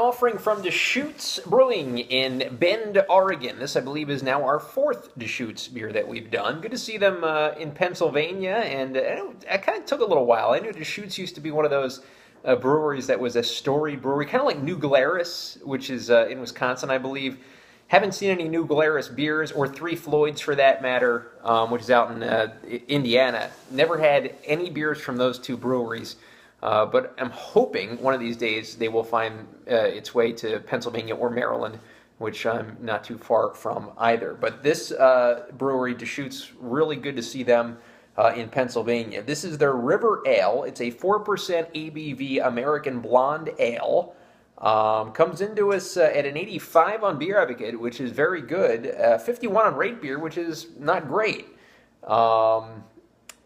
offering from Deschutes Brewing in Bend, Oregon. This, I believe, is now our fourth Deschutes beer that we've done. Good to see them in Pennsylvania, and it kind of took a little while. I knew Deschutes used to be one of those breweries that was a storied brewery, kind of like New Glarus, which is in Wisconsin, I believe. Haven't seen any New Glarus beers, or Three Floyds for that matter, which is out in Indiana. Never had any beers from those two breweries. But I'm hoping one of these days they will find its way to Pennsylvania or Maryland, which I'm not too far from either. But this brewery, Deschutes, really good to see them in Pennsylvania. This is their River Ale. It's a 4% ABV American Blonde Ale. Comes into us at an 85 on Beer Advocate, which is very good. 51 on Rate Beer, which is not great.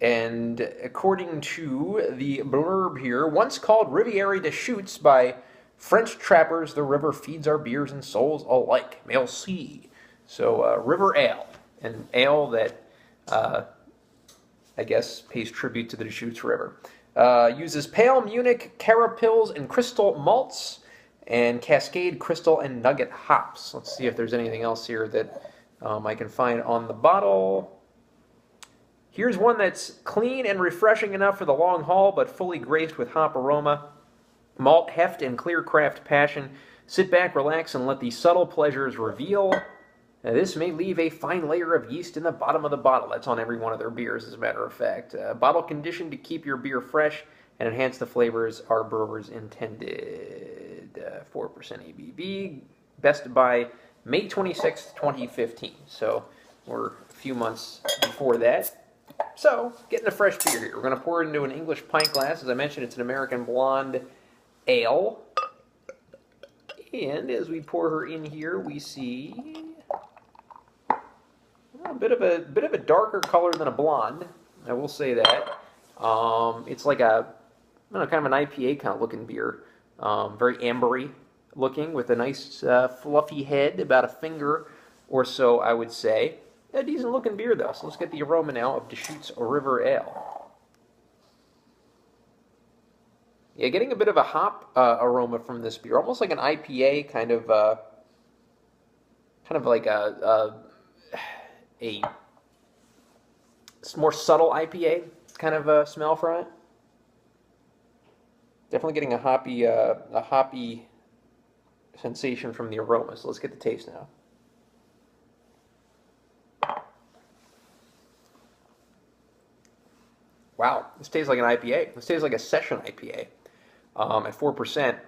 And according to the blurb here, once called Riviera Deschutes by French trappers, the river feeds our beers and souls alike. Merci. So, River Ale, an ale that, I guess, pays tribute to the Deschutes River. Uses pale Munich, Carapils, and Crystal malts, and Cascade, Crystal, and Nugget hops. Let's see if there's anything else here that I can find on the bottle. Here's one that's clean and refreshing enough for the long haul, but fully graced with hop aroma, malt heft, and clear craft passion. Sit back, relax, and let the subtle pleasures reveal. Now, this may leave a fine layer of yeast in the bottom of the bottle. That's on every one of their beers, as a matter of fact. Bottle conditioned to keep your beer fresh and enhance the flavors our brewers intended. 4% ABV. Best by May 26th, 2015. So we're a few months before that. So, getting a fresh beer here. We're going to pour it into an English pint glass. As I mentioned, it's an American Blonde Ale. And as we pour her in here, we see a bit of a darker color than a blonde. I will say that. It's like a, I don't know, kind of an IPA kind of looking beer. Very ambery looking with a nice fluffy head, about a finger or so, I would say. A decent looking beer though, so let's get the aroma now of Deschutes River Ale. Yeah, getting a bit of a hop aroma from this beer, almost like an IPA, kind of like a more subtle IPA kind of smell from it. Definitely getting a hoppy sensation from the aroma. So let's get the taste now. Wow, this tastes like an IPA. This tastes like a session IPA at 4%.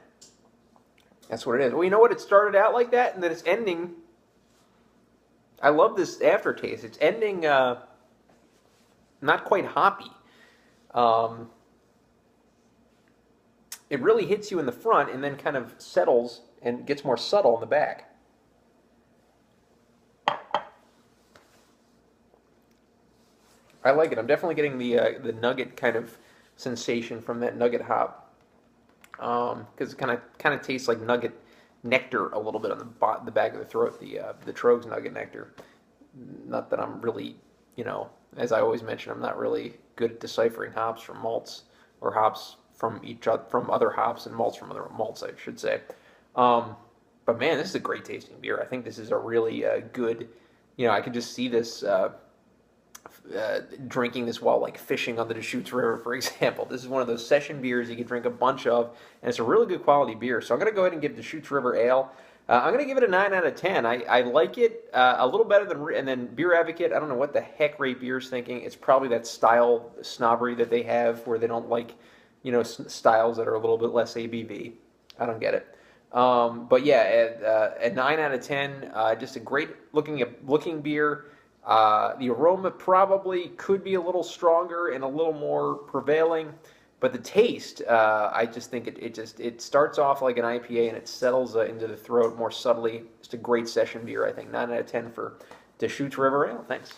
That's what it is. Well, you know what? It started out like that, and then it's ending. I love this aftertaste. It's ending not quite hoppy. It really hits you in the front and then kind of settles and gets more subtle in the back. I like it. I'm definitely getting the nugget kind of sensation from that nugget hop, because it kind of tastes like nugget nectar a little bit on the back of the throat. The Trogs nugget nectar. Not that I'm really, as I always mention, I'm not really good at deciphering hops from malts, or hops from other hops, and malts from other malts, I should say. But man, this is a great tasting beer. I think this is a really good. I could just see this. Drinking this while like fishing on the Deschutes River, for example. This is one of those session beers you can drink a bunch of, and it's a really good quality beer. So I'm going to go ahead and give Deschutes River Ale. I'm going to give it a 9 out of 10. I like it a little better than Beer Advocate. I don't know what the heck Rate Beer's thinking. It's probably that style snobbery that they have where they don't like, styles that are a little bit less ABV. I don't get it. But yeah, a 9 out of 10. Just a great looking beer. The aroma probably could be a little stronger and a little more prevailing, but the taste, I just think it starts off like an IPA and it settles into the throat more subtly. Just a great session beer, I think. 9 out of 10 for Deschutes River Ale. Thanks.